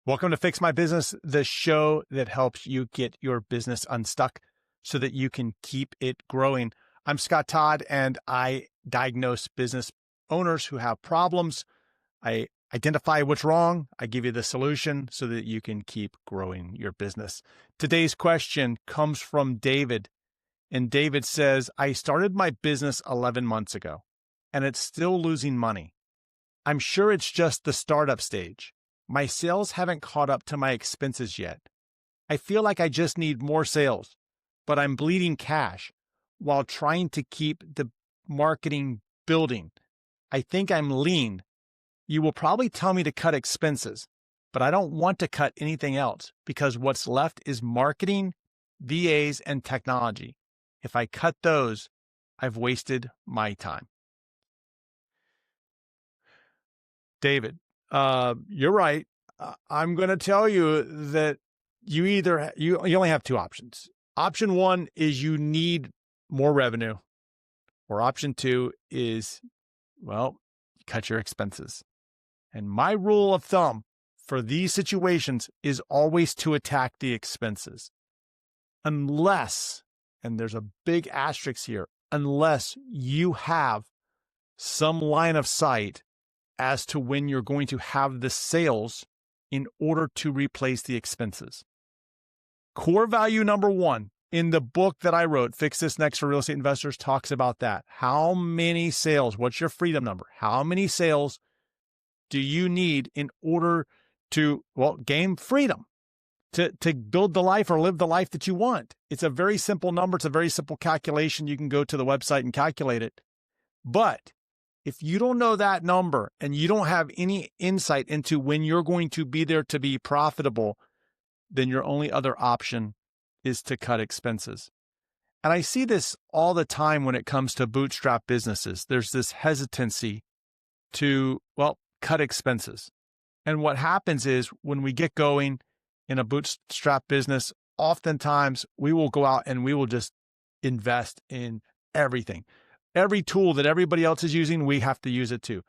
Welcome to Fix My Business, the show that helps you get your business unstuck so that you can keep it growing. I'm Scott Todd, and I diagnose business owners who have problems. I identify what's wrong. I give you the solution so that you can keep growing your business. Today's question comes from David, and David says, I started my business 11 months ago, and it's still losing money. I'm sure it's just the startup stage. My sales haven't caught up to my expenses yet. I feel like I just need more sales, but I'm bleeding cash while trying to keep the marketing building. I think I'm lean. You will probably tell me to cut expenses, but I don't want to cut anything else because what's left is marketing, VAs, and technology. If I cut those, I've wasted my time. David, you're right. I'm going to tell you that you only have two options. Option one is you need more revenue, or option two is, cut your expenses. And my rule of thumb for these situations is always to attack the expenses. Unless, and there's a big asterisk here, unless you have some line of sight as to when you're going to have the sales in order to replace the expenses. Core value number one in the book that I wrote, Fix This Next for Real Estate Investors, talks about that. How many sales? What's your freedom number? How many sales do you need in order to, gain freedom to build the life or live the life that you want? It's a very simple number. It's a very simple calculation. You can go to the website and calculate it. But if you don't know that number and you don't have any insight into when you're going to be there to be profitable, then your only other option is to cut expenses. And I see this all the time when it comes to bootstrap businesses. There's this hesitancy to, cut expenses. And what happens is when we get going in a bootstrap business, oftentimes we will go out and we will just invest in everything. Every tool that everybody else is using, we have to use it too.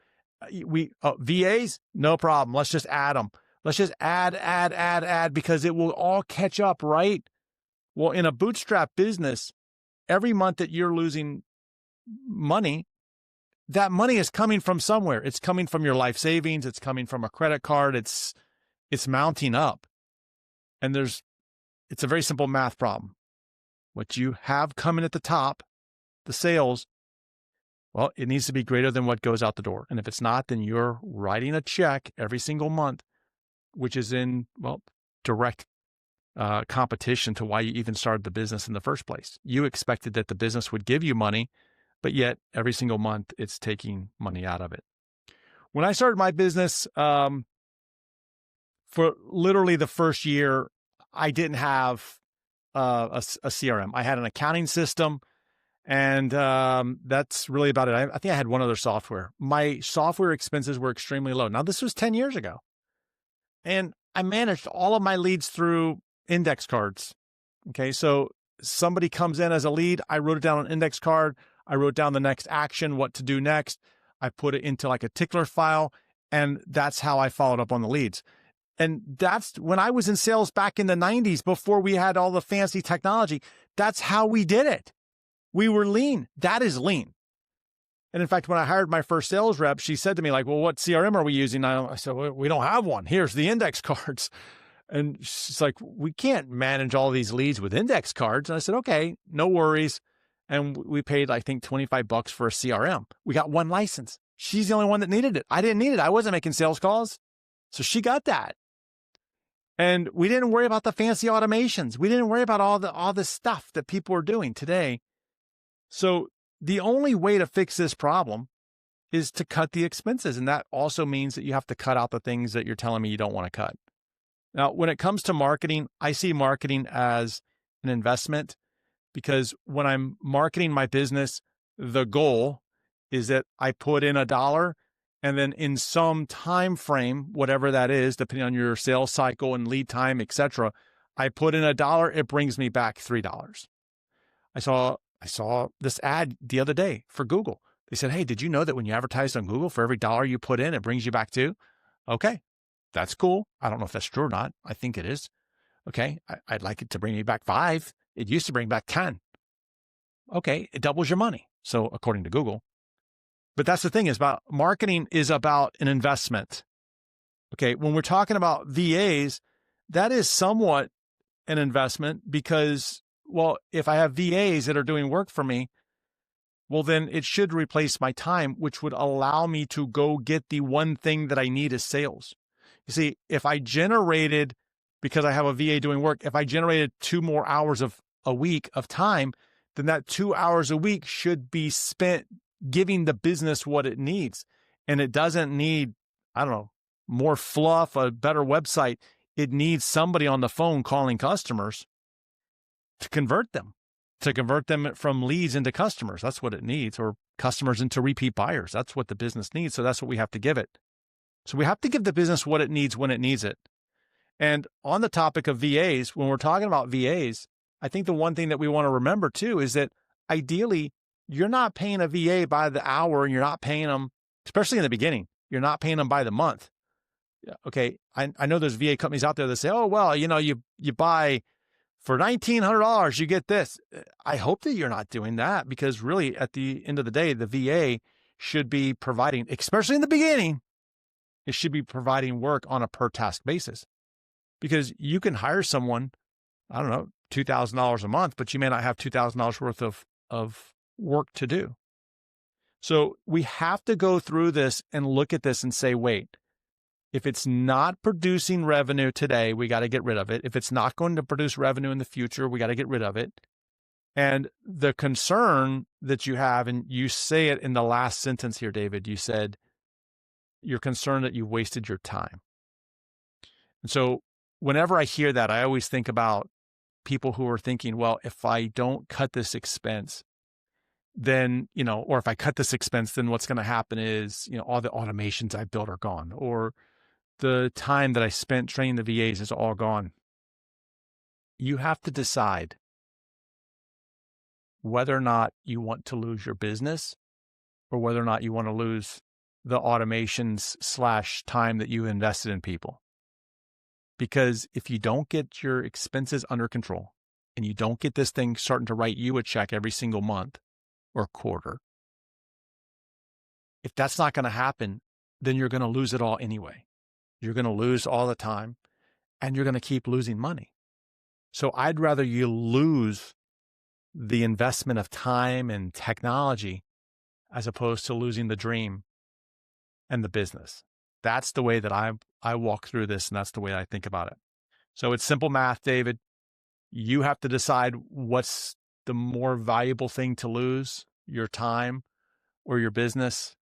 VAs, no problem. Let's just add them. Let's just add, because it will all catch up, right? Well, in a bootstrap business, every month that you're losing money, that money is coming from somewhere. It's coming from your life savings. It's coming from a credit card. It's mounting up. And it's a very simple math problem. What you have coming at the top, the sales, it needs to be greater than what goes out the door. And if it's not, then you're writing a check every single month, which is in, direct competition to why you even started the business in the first place. You expected that the business would give you money, but yet every single month it's taking money out of it. When I started my business, for literally the first year, I didn't have a CRM. I had an accounting system. And that's really about it. I think I had one other software. My software expenses were extremely low. Now, this was 10 years ago. And I managed all of my leads through index cards. Okay, so somebody comes in as a lead. I wrote it down on an index card. I wrote down the next action, what to do next. I put it into like a tickler file. And that's how I followed up on the leads. And that's when I was in sales back in the 90s, before we had all the fancy technology. That's how we did it. We were lean. That is lean. And in fact, when I hired my first sales rep, she said to me, what CRM are we using? I said, we don't have one. Here's the index cards. And she's like, we can't manage all these leads with index cards. And I said, okay, no worries. And we paid, I think, $25 for a CRM. We got one license. She's the only one that needed it. I didn't need it. I wasn't making sales calls. So she got that. And we didn't worry about the fancy automations. We didn't worry about all the stuff that people are doing today. So the only way to fix this problem is to cut the expenses. And that also means that you have to cut out the things that you're telling me you don't want to cut. Now, when it comes to marketing, I see marketing as an investment, because when I'm marketing my business, the goal is that I put in $1, and then in some time frame, whatever that is, depending on your sales cycle and lead time, etc., I put in $1, it brings me back $3. I saw this ad the other day for Google. They said, hey, did you know that when you advertise on Google, for every $1 you put in, it brings you back $2? Okay. That's cool. I don't know if that's true or not. I think it is. Okay. I'd like it to bring me back 5. It used to bring back 10. Okay. It doubles your money. So according to Google. But that's the thing is about marketing is about an investment. Okay. When we're talking about VAs, that is somewhat an investment because, well, if I have VAs that are doing work for me, well, then it should replace my time, which would allow me to go get the one thing that I need as sales. You see, if I generated, because I have a VA doing work, if I generated 2 more hours of a week of time, then that 2 hours a week should be spent giving the business what it needs. And it doesn't need, I don't know, more fluff, a better website. It needs somebody on the phone calling customers to convert them from leads into customers. That's what it needs, or customers into repeat buyers. That's what the business needs. So that's what we have to give it. So we have to give the business what it needs when it needs it. And on the topic of VAs, when we're talking about VAs, I think the one thing that we want to remember too is that ideally, you're not paying a VA by the hour, and you're not paying them, especially in the beginning, you're not paying them by the month. Okay. I know there's VA companies out there that say, oh, well, you buy for $1,900, you get this. I hope that you're not doing that, because really at the end of the day, the VA should be providing, especially in the beginning, it should be providing work on a per task basis, because you can hire someone, I don't know, $2,000 a month, but you may not have $2,000 worth of work to do. So we have to go through this and look at this and say, wait, if it's not producing revenue today, we got to get rid of it. If it's not going to produce revenue in the future, we got to get rid of it. And the concern that you have, and you say it in the last sentence here, David, you said you're concerned that you wasted your time. And so whenever I hear that, I always think about people who are thinking, well, if I don't cut this expense, then, or if I cut this expense, then what's going to happen is, all the automations I built are gone, or the time that I spent training the VAs is all gone. You have to decide whether or not you want to lose your business, or whether or not you want to lose the automations / time that you invested in people. Because if you don't get your expenses under control, and you don't get this thing starting to write you a check every single month or quarter, if that's not going to happen, then you're going to lose it all anyway. You're going to lose all the time, and you're going to keep losing money. So I'd rather you lose the investment of time and technology as opposed to losing the dream and the business. That's the way that I walk through this, and that's the way I think about it. So it's simple math, David. You have to decide what's the more valuable thing to lose, your time or your business.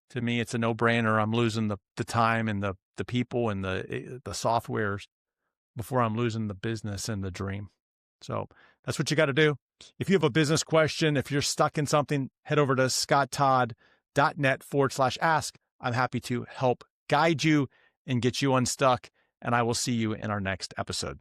To me, it's a no-brainer. I'm losing the time and the people and the softwares before I'm losing the business and the dream. So that's what you got to do. If you have a business question, if you're stuck in something, head over to scotttodd.net/ask. I'm happy to help guide you and get you unstuck, and I will see you in our next episode.